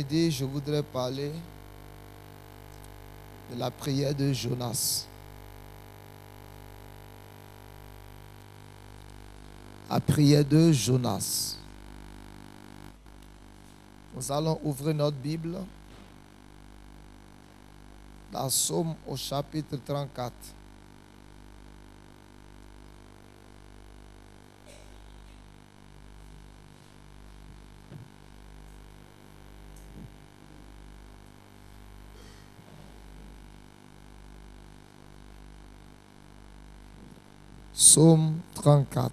après-midi, je voudrais parler de la prière de Jonas. La prière de Jonas. Nous allons ouvrir notre Bible dans Psaume au chapitre 34. Psaume 34.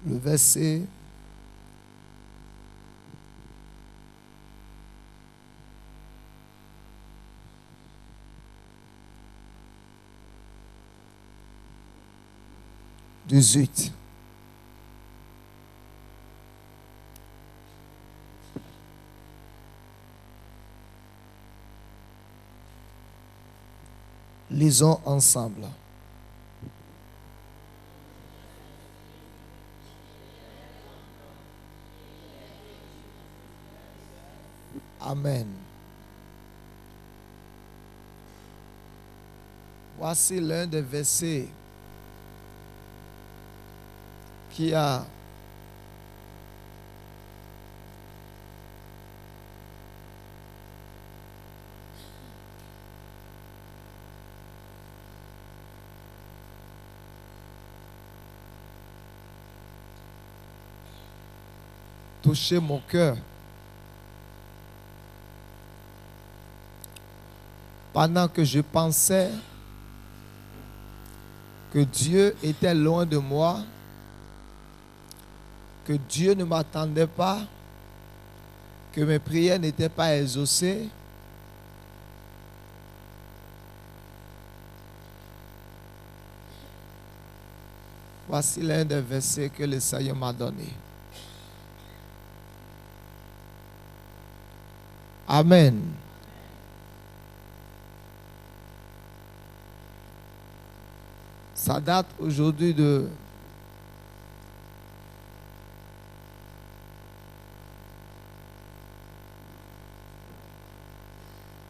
Le verset 18. Lisons ensemble. Amen. Voici l'un des versets qui a touché mon cœur pendant que je pensais que Dieu était loin de moi, que Dieu ne m'attendait pas, que mes prières n'étaient pas exaucées. Voici l'un des versets que le Seigneur m'a donné. Amen. Ça date aujourd'hui de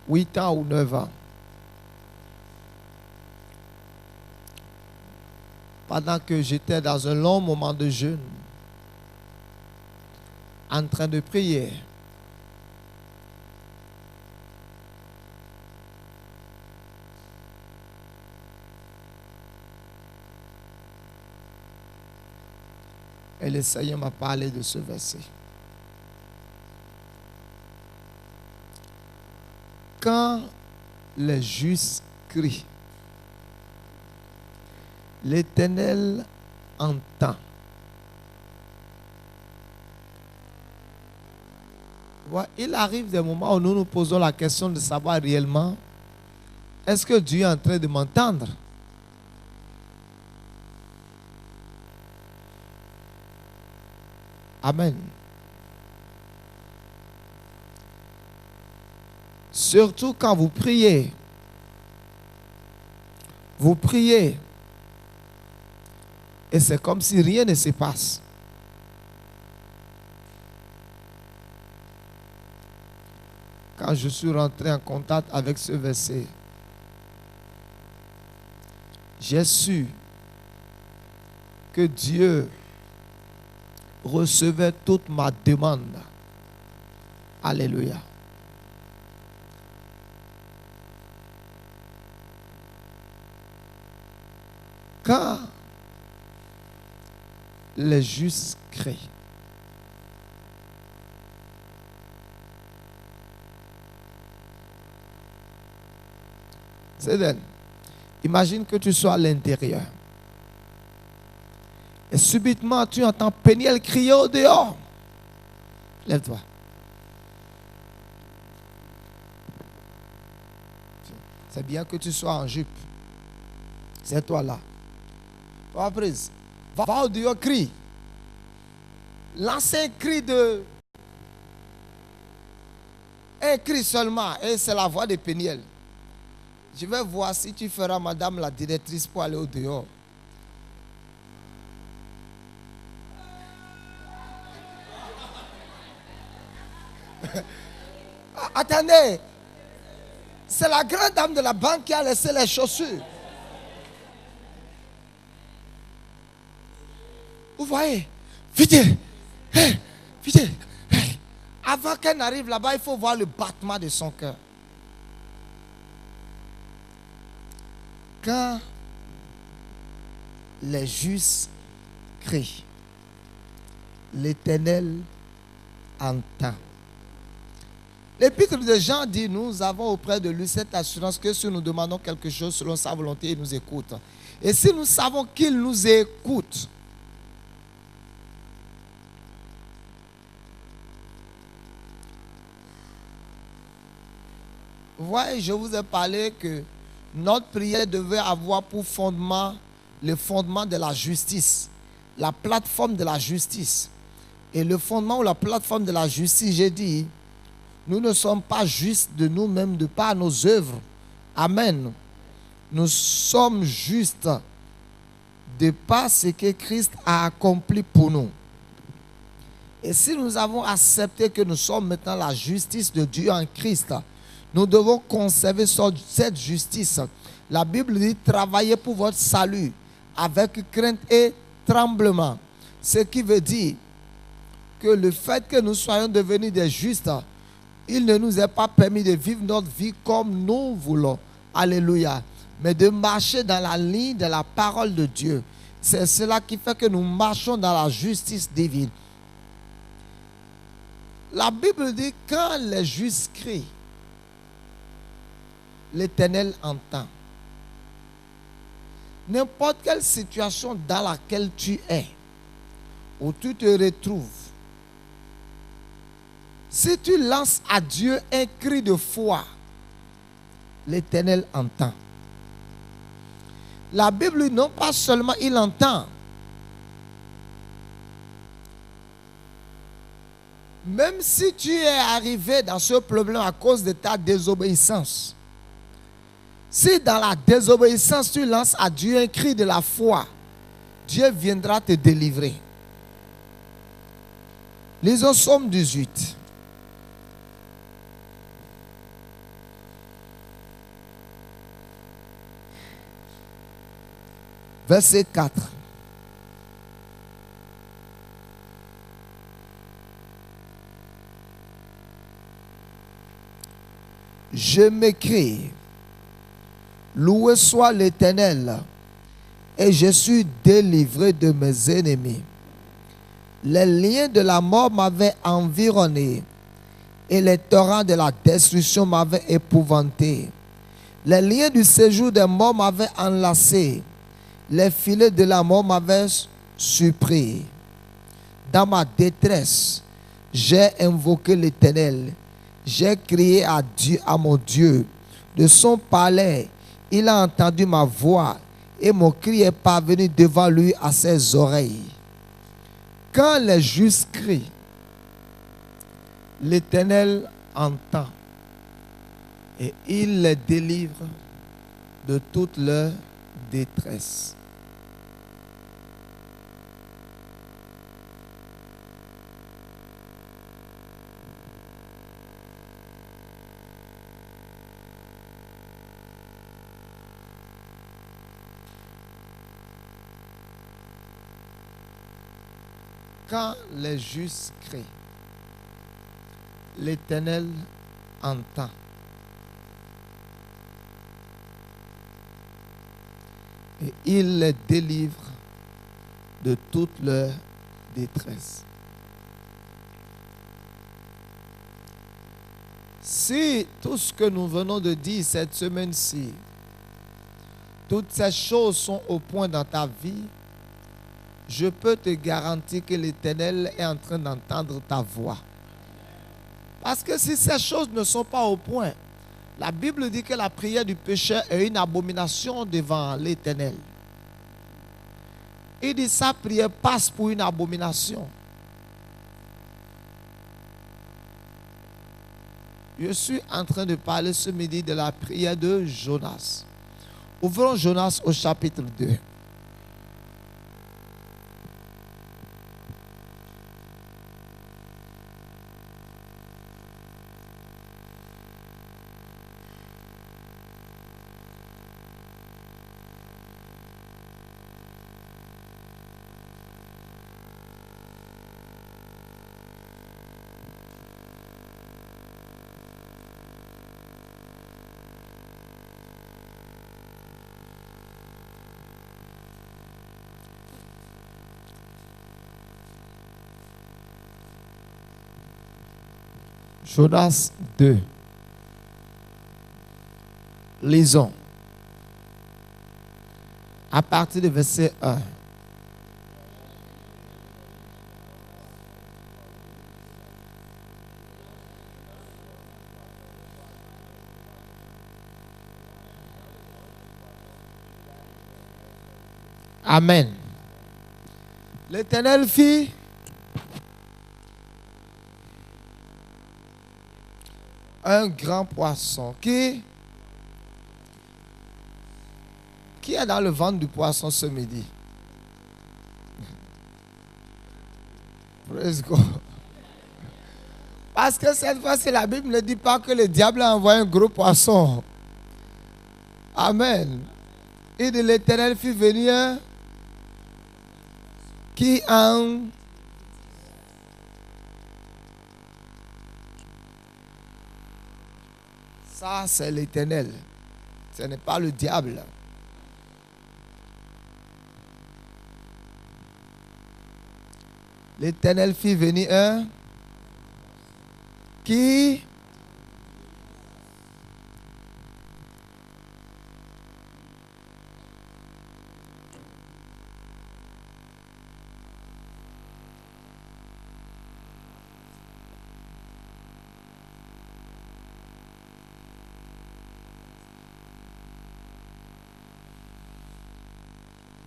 8 ans ou 9 ans. Pendant que j'étais dans un long moment de jeûne, en train de prier, et le Seigneur m'a parlé de ce verset. Quand les justes crient, l'Éternel entend. Il arrive des moments où nous nous posons la question de savoir réellement, est-ce que Dieu est en train de m'entendre? Amen. Surtout quand vous priez, et c'est comme si rien ne se passe. Quand je suis rentré en contact avec ce verset, j'ai su que Dieu recevait toute ma demande. Alléluia. Quand les justes crient, c'est-à-dire, imagine que tu sois à l'intérieur et subitement tu entends Péniel crier au dehors. Lève-toi. C'est bien que tu sois en jupe. C'est toi là. Va prise. Va au dehors, crie. Lance un cri de... Un cri seulement. Et c'est la voix de Péniel. Je vais voir si tu feras, madame la directrice, pour aller au dehors. Attendez, c'est la grande dame de la banque qui a laissé les chaussures. Vous voyez, vite, vite. Avant qu'elle n'arrive là-bas, il faut voir le battement de son cœur. Quand les justes crient, l'Éternel entend. L'épître de Jean dit, nous avons auprès de lui cette assurance que si nous demandons quelque chose selon sa volonté, il nous écoute. Et si nous savons qu'il nous écoute, vous voyez, je vous ai parlé que notre prière devait avoir pour fondement le fondement de la justice, la plateforme de la justice. Et le fondement ou la plateforme de la justice, j'ai dit, nous ne sommes pas justes de nous-mêmes, de par nos œuvres. Amen. Nous sommes justes de par ce que Christ a accompli pour nous. Et si nous avons accepté que nous sommes maintenant la justice de Dieu en Christ, nous devons conserver cette justice. La Bible dit, travaillez pour votre salut avec crainte et tremblement. Ce qui veut dire que le fait que nous soyons devenus des justes, il ne nous est pas permis de vivre notre vie comme nous voulons. Alléluia. Mais de marcher dans la ligne de la parole de Dieu. C'est cela qui fait que nous marchons dans la justice divine. La Bible dit, quand les justes crient, l'Éternel entend. N'importe quelle situation dans laquelle tu es, où tu te retrouves, si tu lances à Dieu un cri de foi, l'Éternel entend. La Bible, non pas seulement il entend, même si tu es arrivé dans ce problème à cause de ta désobéissance, si dans la désobéissance tu lances à Dieu un cri de la foi, Dieu viendra te délivrer. Lisons Psaume 18. Verset 4. Je m'écrie, loué soit l'Éternel, et je suis délivré de mes ennemis. Les liens de la mort m'avaient environné, et les torrents de la destruction m'avaient épouvanté. Les liens du séjour des morts m'avaient enlacé. Les filets de la mort m'avaient surpris. Dans ma détresse, j'ai invoqué l'Éternel. J'ai crié à Dieu, à mon Dieu. De son palais, il a entendu ma voix et mon cri est parvenu devant lui à ses oreilles. Quand les justes crient, l'Éternel entend et il les délivre de toute leur détresse. Quand les justes crient, l'Éternel entend. Et il les délivre de toute leur détresse. Si tout ce que nous venons de dire cette semaine-ci, toutes ces choses sont au point dans ta vie, je peux te garantir que l'Éternel est en train d'entendre ta voix. Parce que si ces choses ne sont pas au point, la Bible dit que la prière du pécheur est une abomination devant l'Éternel. Il dit sa prière passe pour une abomination. Je suis en train de parler ce midi de la prière de Jonas. Ouvrons Jonas au chapitre 2. Jonas 2. Lisons. À partir du verset 1. Amen. L'Éternel fit un grand poisson qui est dans le ventre du poisson ce midi. Praise God. Parce que cette fois-ci, la Bible ne dit pas que le diable a envoyé un gros poisson. Amen. Et de l'Éternel fit venir qui en ça c'est l'Éternel, ce n'est pas le diable. L'Éternel fit venir un qui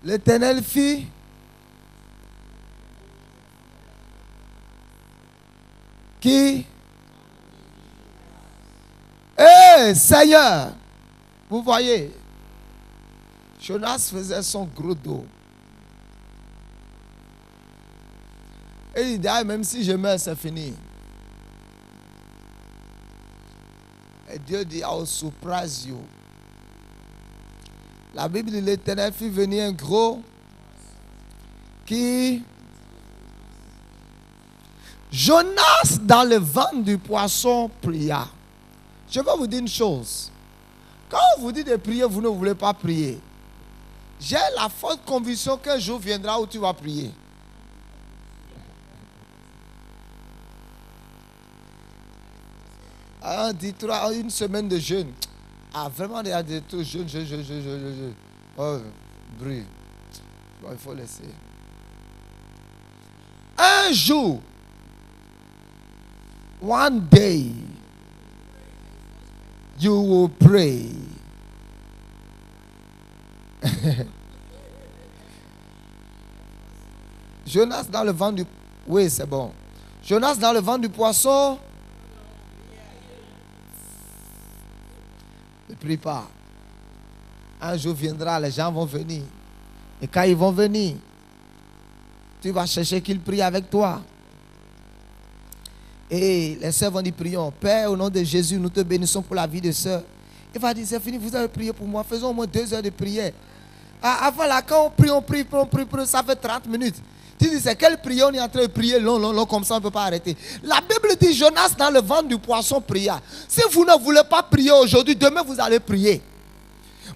l'Éternel fit qui Seigneur, vous voyez, Jonas faisait son gros dos. Et il dit, même si je meurs, c'est fini. Et Dieu dit, I will surprise you. La Bible dit, l'Éternel fit venir un gros qui... Jonas, dans le ventre du poisson, pria. Je vais vous dire une chose. Quand on vous dit de prier, vous ne voulez pas prier. J'ai la forte conviction qu'un jour viendra où tu vas prier. Dis-toi, une semaine de jeûne. Ah, vraiment, il y a des trucs, jeûne. Oh, bruit. Bon, il faut laisser. Un jour, one day, you will pray. Jonas dans le ventre du... Oui, c'est bon. Jonas dans le ventre du poisson. Ne prie pas. Un jour viendra, les gens vont venir. Et quand ils vont venir, tu vas chercher qu'ils prient avec toi. Et les sœurs vont dire, prions. Père, au nom de Jésus, nous te bénissons pour la vie de sœurs. Il va dire, c'est fini, vous avez prié pour moi. Faisons au moins 2 heures de prière. Avant là, quand on prie, ça fait 30 minutes. Tu dis, c'est quelle prière on est en train de prier long, comme ça on ne peut pas arrêter. La Bible dit, Jonas dans le ventre du poisson pria. Si vous ne voulez pas prier aujourd'hui, demain vous allez prier.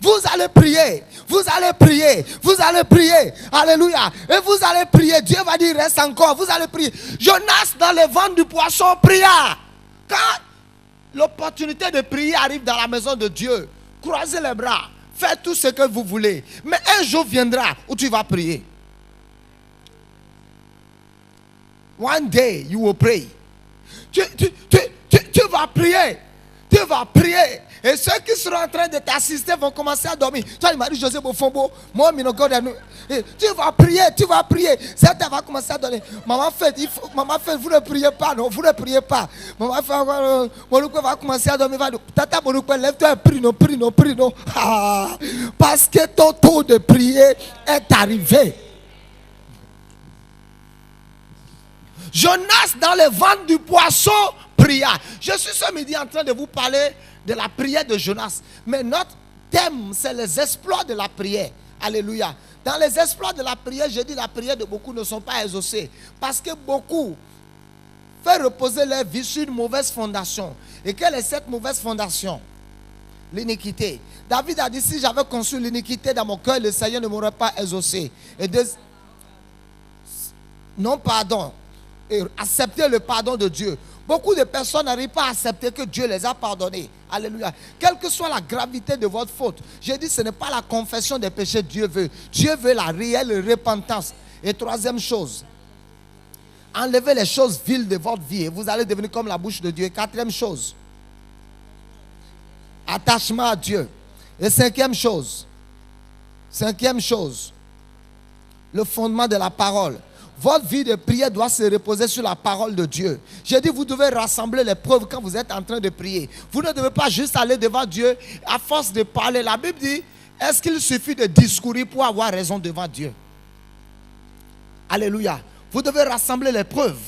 Vous allez prier, vous allez prier, vous allez prier. Alléluia. Et vous allez prier. Dieu va dire, reste encore. Vous allez prier. Jonas dans le ventre du poisson pria. Quand l'opportunité de prier arrive dans la maison de Dieu, croisez les bras. Faites tout ce que vous voulez. Mais un jour viendra où tu vas prier. One day you will pray. Tu vas prier. Tu vas prier. Et ceux qui seront en train de t'assister vont commencer à dormir. Toi, il m'a dit José Bofombo, moi, tu vas prier. Certains vont commencer à dormir. Maman fait, vous ne priez pas, non, vous ne priez pas. Maman fait, Moloukou va commencer à dormir. Tata Moloukou, lève-toi et prie, non. Ah, parce que ton tour de prier est arrivé. Jonas dans le ventre du poisson pria. Je suis ce midi en train de vous parler de la prière de Jonas. Mais notre thème, c'est les exploits de la prière. Alléluia. Dans les exploits de la prière, je dis la prière de beaucoup ne sont pas exaucées. Parce que beaucoup font reposer leur vie sur une mauvaise fondation. Et quelle est cette mauvaise fondation? L'iniquité. David a dit, si j'avais conçu l'iniquité dans mon cœur, le Seigneur ne m'aurait pas exaucé. Et non pardon. Et accepter le pardon de Dieu. Beaucoup de personnes n'arrivent pas à accepter que Dieu les a pardonnés. Alléluia. Quelle que soit la gravité de votre faute, j'ai dit ce n'est pas la confession des péchés Dieu veut. Dieu veut la réelle repentance. Et troisième chose, enlevez les choses viles de votre vie et vous allez devenir comme la bouche de Dieu. Quatrième chose, attachement à Dieu. Et cinquième chose, le fondement de la parole. Votre vie de prière doit se reposer sur la parole de Dieu. J'ai dit, vous devez rassembler les preuves quand vous êtes en train de prier. Vous ne devez pas juste aller devant Dieu à force de parler. La Bible dit, est-ce qu'il suffit de discourir pour avoir raison devant Dieu? Alléluia. Vous devez rassembler les preuves.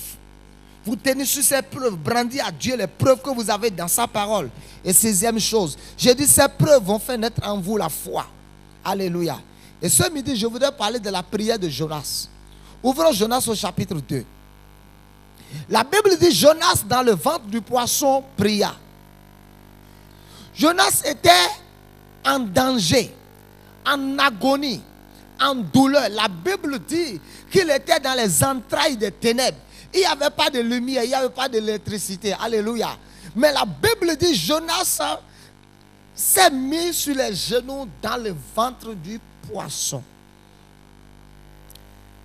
Vous tenez sur ces preuves, brandir à Dieu les preuves que vous avez dans sa parole. Et sixième chose, j'ai dit, ces preuves vont faire naître en vous la foi. Alléluia. Et ce midi, je voudrais parler de la prière de Jonas. Ouvrons Jonas au chapitre 2. La Bible dit, Jonas dans le ventre du poisson pria. Jonas était en danger, en agonie, en douleur. La Bible dit qu'il était dans les entrailles des ténèbres. Il n'y avait pas de lumière, il n'y avait pas d'électricité. Alléluia. Mais la Bible dit, Jonas s'est mis sur les genoux dans le ventre du poisson.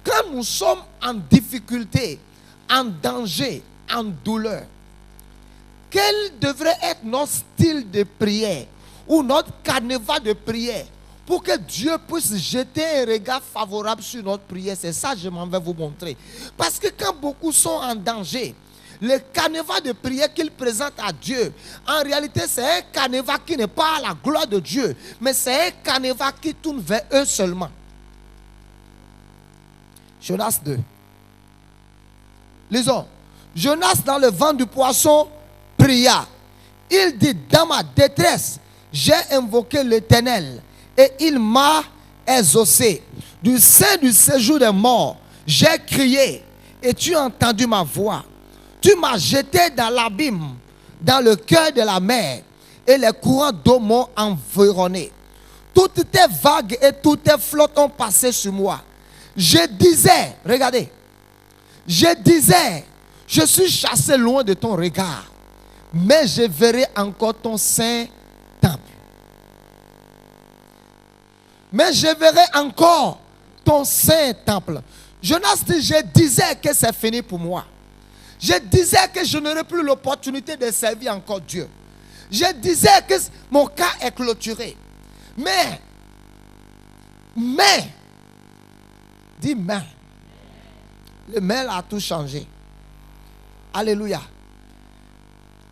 Quand nous sommes en difficulté, en danger, en douleur, quel devrait être notre style de prière ou notre carnaval de prière pour que Dieu puisse jeter un regard favorable sur notre prière? C'est ça que je m'en vais vous montrer. Parce que quand beaucoup sont en danger, le carnaval de prière qu'ils présentent à Dieu, en réalité c'est un carnaval qui n'est pas à la gloire de Dieu, mais c'est un carnaval qui tourne vers eux seulement. Jonas 2. Lisons. Jonas dans le ventre du poisson pria. Il dit, dans ma détresse, j'ai invoqué l'Éternel et il m'a exaucé. Du sein du séjour des morts, j'ai crié et tu as entendu ma voix. Tu m'as jeté dans l'abîme, dans le cœur de la mer, et les courants d'eau m'ont environné. Toutes tes vagues et toutes tes flottes ont passé sur moi. Je disais, regardez, je disais, je suis chassé loin de ton regard, mais je verrai encore ton saint temple. Mais je verrai encore ton saint temple. Jonas dit, je disais que c'est fini pour moi. Je disais que je n'aurai plus l'opportunité de servir encore Dieu. Je disais que mon cas est clôturé. Mais, dis mais. Le mais a tout changé. Alléluia.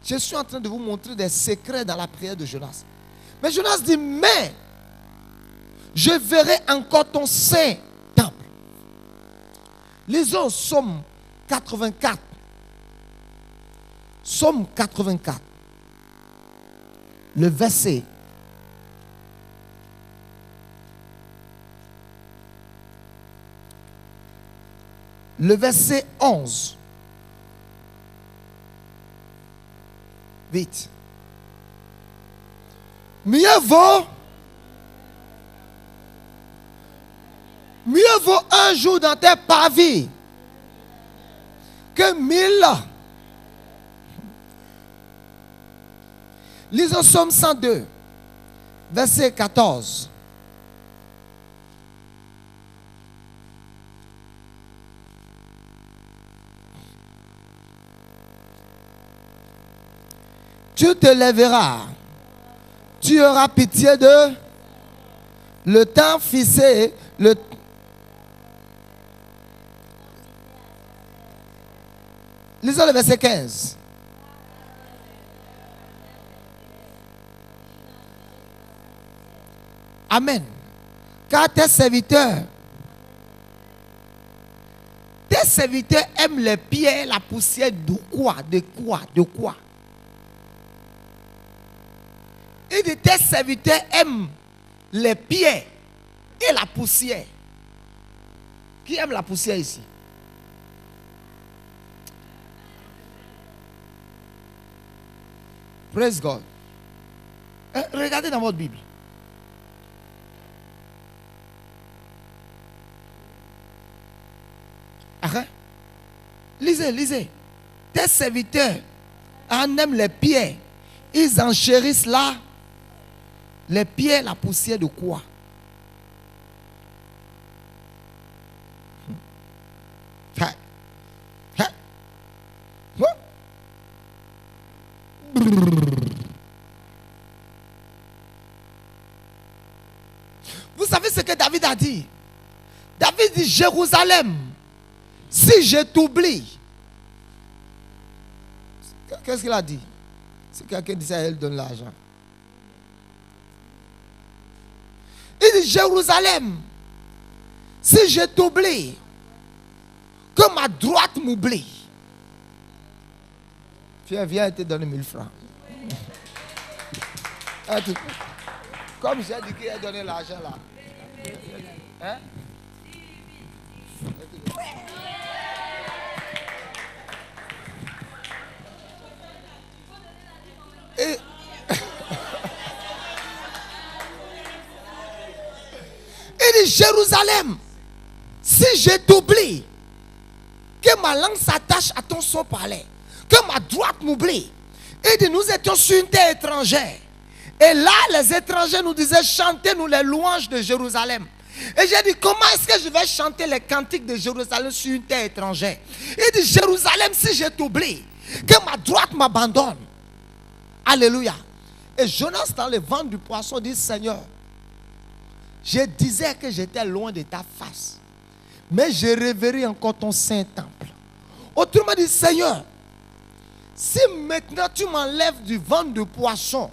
Je suis en train de vous montrer des secrets dans la prière de Jonas. Mais Jonas dit, mais je verrai encore ton saint temple. Lisons Psaume 84. Psaume 84. Le verset. Le verset 11. Vite. Mieux vaut un jour dans tes parvis que 1000. Lisons Psaume 102, verset 14. Tu te lèveras, tu auras pitié de le temps fixé, Lisons le verset 15. Amen. Car tes serviteurs aiment les pierres, la poussière de quoi? Et de tes serviteurs aiment les pierres et la poussière. Qui aime la poussière ici? Praise God. Regardez dans votre Bible. Lisez. tes serviteurs en aiment les pierres. Ils enchérissent là. Les pierres, la poussière de quoi? Vous savez ce que David a dit? David dit, Jérusalem, si je t'oublie. Qu'est-ce qu'il a dit? Si quelqu'un disait à elle, donne l'argent. Il dit, Jérusalem, si je t'oublie, que ma droite m'oublie. Viens te donner 1000 francs. Comme j'ai dit qu'il a donné l'argent là. Hein? Et il dit, Jérusalem, si je t'oublie, que ma langue s'attache à ton son palais, que ma droite m'oublie. Il dit, nous étions sur une terre étrangère. Et là, les étrangers nous disaient, chantez-nous les louanges de Jérusalem. Et j'ai dit, comment est-ce que je vais chanter les cantiques de Jérusalem sur une terre étrangère? Il dit, Jérusalem, si je t'oublie, que ma droite m'abandonne. Alléluia. Et Jonas, dans le ventre du poisson, dit, Seigneur, je disais que j'étais loin de ta face, mais je rêverai encore ton saint temple. Autrement dit, Seigneur, si maintenant tu m'enlèves du ventre du poisson,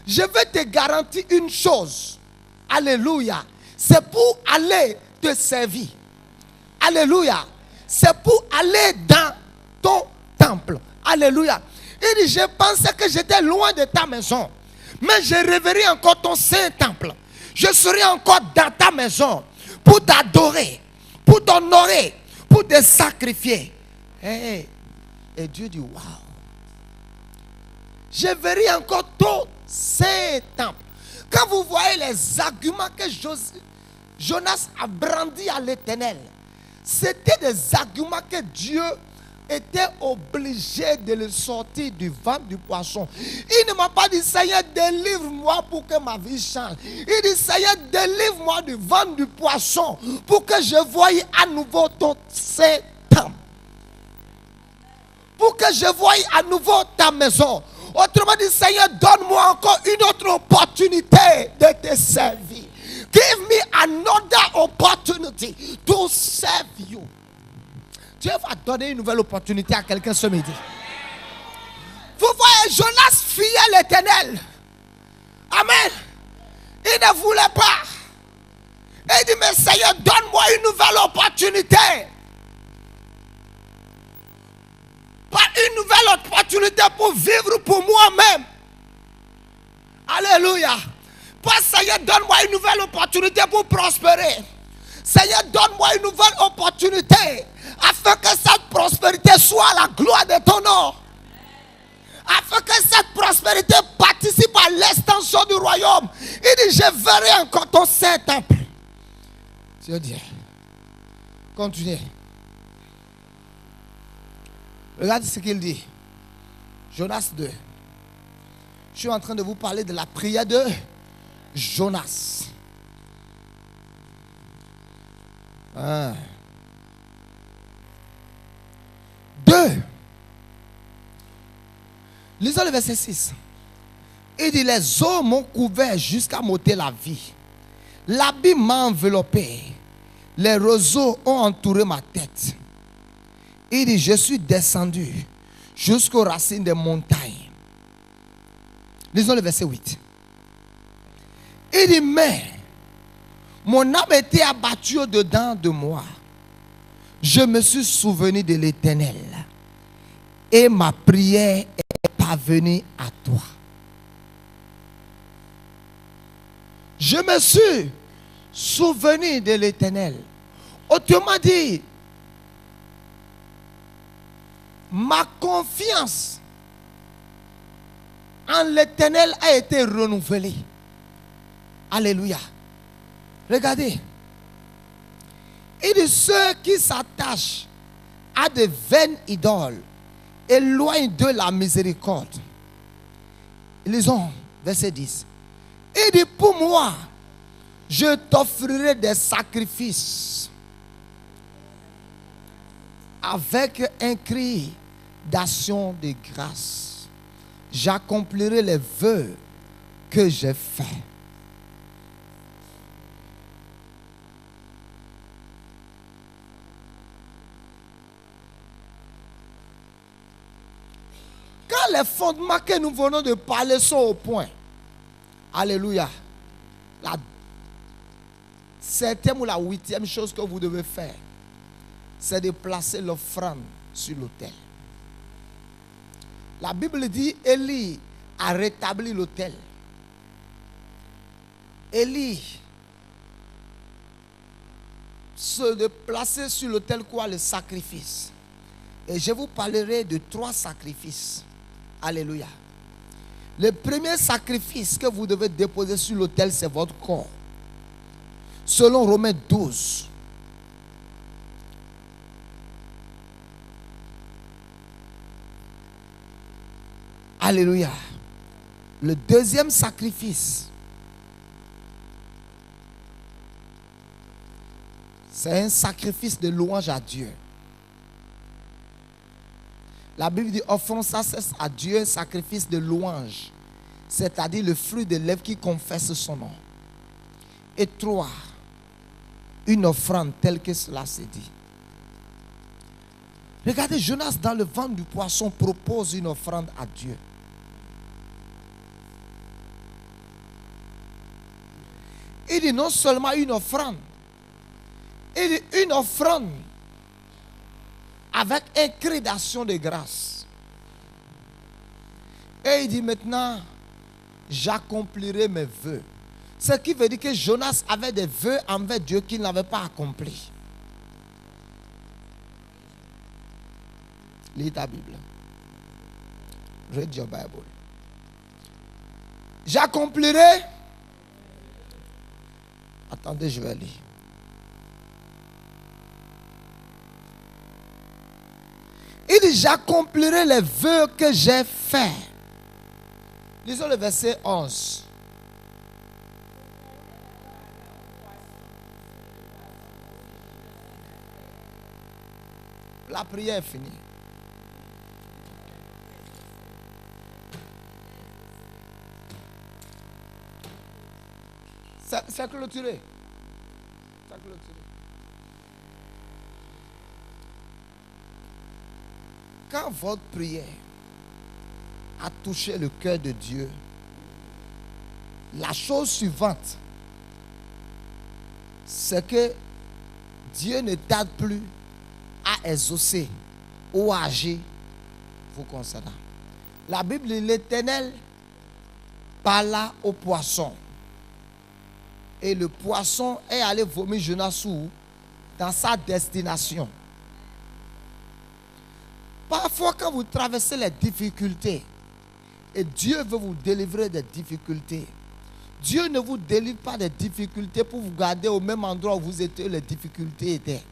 je vais te garantir une chose. Alléluia. C'est pour aller te servir. Alléluia. C'est pour aller dans ton temple. Alléluia. Il dit, je pensais que j'étais loin de ta maison, mais je rêverai encore ton saint temple. Je serai encore dans ta maison pour t'adorer, pour t'honorer, pour te sacrifier. Et Dieu dit, waouh. Je verrai encore ton saint temple. Quand vous voyez les arguments que Jonas a brandis à l'Éternel, c'était des arguments que Dieu était obligé de le sortir du ventre du poisson. Il ne m'a pas dit, Seigneur, délivre-moi pour que ma vie change. Il dit, Seigneur, délivre-moi du ventre du poisson pour que je voie à nouveau ton saint temple. Pour que je voie à nouveau ta maison. Autrement dit, Seigneur, donne-moi encore une autre opportunité de te servir. Give me another opportunity to serve you. Dieu va donner une nouvelle opportunité à quelqu'un ce midi. Vous voyez, Jonas fuyait l'Éternel. Amen. Il ne voulait pas. Il dit, mais Seigneur, donne-moi une nouvelle opportunité. Pas une nouvelle opportunité pour vivre pour moi-même. Alléluia. Pas Seigneur, donne-moi une nouvelle opportunité pour prospérer. Seigneur, donne-moi une nouvelle opportunité afin que cette prospérité soit à la gloire de ton nom. Afin que cette prospérité participe à l'extension du royaume. Il dit, je verrai encore ton saint temple. Dieu dit, continuez. Regardez ce qu'il dit. Jonas 2. Je suis en train de vous parler de la prière de Jonas. 2. Lisons le verset 6. Il dit, les eaux m'ont couvert jusqu'à m'ôter la vie. L'abîme m'a enveloppé. Les roseaux ont entouré ma tête. Il dit, je suis descendu jusqu'aux racines des montagnes. Lisons le verset 8. Il dit, mais mon âme était abattue au-dedans de moi. Je me suis souvenu de l'Éternel. Et ma prière est parvenue à toi. Je me suis souvenu de l'Éternel. Autrement dit, ma confiance en l'Éternel a été renouvelée. Alléluia. Regardez. Il dit, ceux qui s'attachent à de vaines idoles éloigne de la miséricorde. Lisons, verset 10. Il dit, pour moi, je t'offrirai des sacrifices avec un cri d'action de grâce. J'accomplirai les vœux que j'ai faits. Quand les fondements que nous venons de parler sont au point, alléluia, la 7e ou la 8e chose que vous devez faire, c'est de placer l'offrande sur l'autel. La Bible dit, Élie a rétabli l'autel. Élie se de placer sur l'autel quoi? Le sacrifice. Et je vous parlerai de 3 sacrifices. Alléluia. Le premier sacrifice que vous devez déposer sur l'autel, c'est votre corps. Selon Romains 12. Alléluia. Le deuxième sacrifice, c'est un sacrifice de louange à Dieu. La Bible dit, offrons sans cesse à Dieu un sacrifice de louange, c'est-à-dire le fruit des lèvres qui confesse son nom. Et 3, une offrande telle que cela s'est dit. Regardez, Jonas dans le ventre du poisson propose une offrande à Dieu. Il dit non seulement une offrande, il dit une offrande avec un cri d'action de grâce. Et il dit maintenant, j'accomplirai mes vœux. Ce qui veut dire que Jonas avait des vœux envers Dieu qu'il n'avait pas accomplis. Lis ta Bible. Read your Bible. J'accomplirai. Attendez, je vais lire. Il dit, j'accomplirai les vœux que j'ai faits. Lisons le verset 11. La prière est finie. C'est clôturé. C'est clôturé. Quand votre prière a touché le cœur de Dieu, la chose suivante, c'est que Dieu ne tarde plus à exaucer ou à agir vous concernant. La Bible dit, l'Éternel parla au poisson. Et le poisson est allé vomir Jonas dans sa destination. Parfois, quand vous traversez les difficultés, et Dieu veut vous délivrer des difficultés, Dieu ne vous délivre pas des difficultés pour vous garder au même endroit où vous étiez, les difficultés étaient.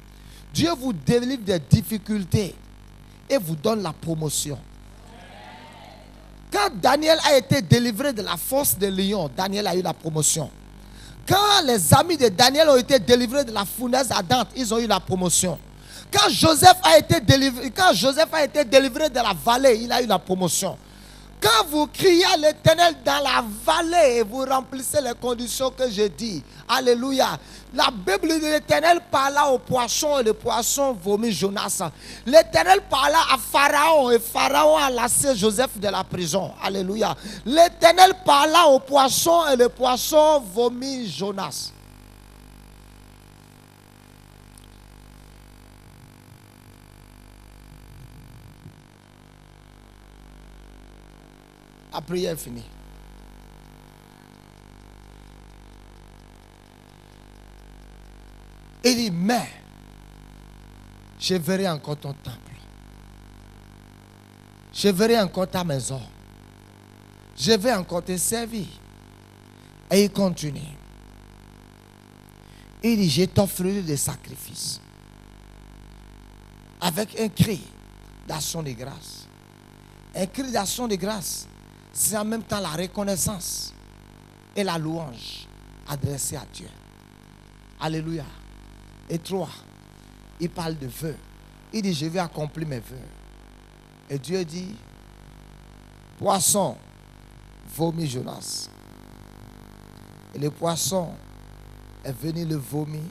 Dieu vous délivre des difficultés et vous donne la promotion. Quand Daniel a été délivré de la force des lions, Daniel a eu la promotion. Quand les amis de Daniel ont été délivrés de la fournaise ardente, ils ont eu la promotion. Quand Joseph a été délivré de la vallée, il a eu la promotion. Quand vous criez à l'Éternel dans la vallée et vous remplissez les conditions que j'ai dit, alléluia. La Bible de l'Éternel parla au poisson et le poisson vomit Jonas. L'Éternel parla à Pharaon et Pharaon a lassé Joseph de la prison. Alléluia. L'Éternel parla au poisson et le poisson vomit Jonas. La prière est finie. Il dit, mais je verrai encore ton temple. Je verrai encore ta maison. Je vais encore te servir. Et il continue. Il dit, je t'offrirai des sacrifices. Avec un cri d'action de grâce. Un cri d'action de grâce, c'est en même temps la reconnaissance et la louange adressée à Dieu. Alléluia. Et 3, il parle de vœux. Il dit, je vais accomplir mes vœux. Et Dieu dit, poisson, vomit Jonas. Et le poisson est venu le vomir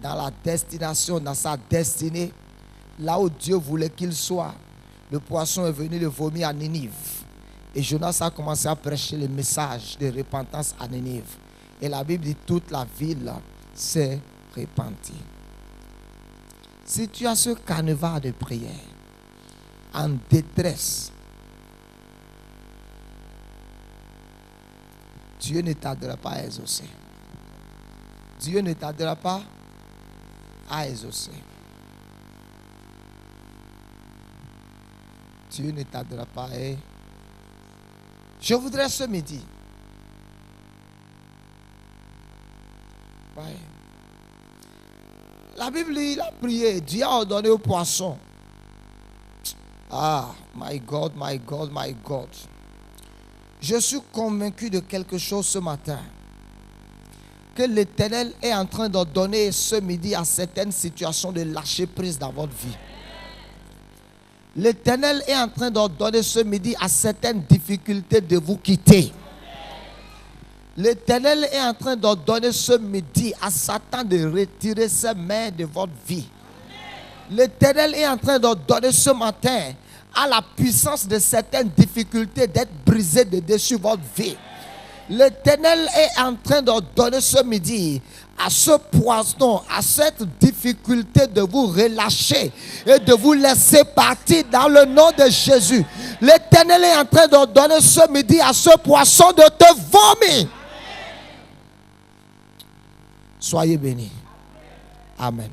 dans la destination, dans sa destinée, là où Dieu voulait qu'il soit. Le poisson est venu le vomir à Ninive. Et Jonas a commencé à prêcher le message de repentance à Ninive. Et la Bible dit, toute la ville s'est repentie. Si tu as ce carnaval de prière, en détresse, Dieu ne t'aidera pas à exaucer. Dieu ne t'aidera pas à exaucer. Dieu ne t'aidera pas à... Je voudrais ce midi. Ouais. La Bible dit, il a prié. Dieu a ordonné au poisson. Ah, my God, my God, my God. Je suis convaincu de quelque chose ce matin. Que l'Éternel est en train d'ordonner ce midi à certaines situations de lâcher prise dans votre vie. L'Éternel est en train d'ordonner ce midi à certaines difficultés de vous quitter. L'Éternel est en train d'ordonner ce midi à Satan de retirer ses mains de votre vie. L'Éternel est en train d'ordonner ce matin à la puissance de certaines difficultés d'être brisée de dessus votre vie. L'Éternel est en train d'ordonner ce midi à ce poisson, à cette difficulté de vous relâcher et de vous laisser partir dans le nom de Jésus. L'Éternel est en train d'ordonner ce midi à ce poisson de te vomir. Soyez bénis. Amen.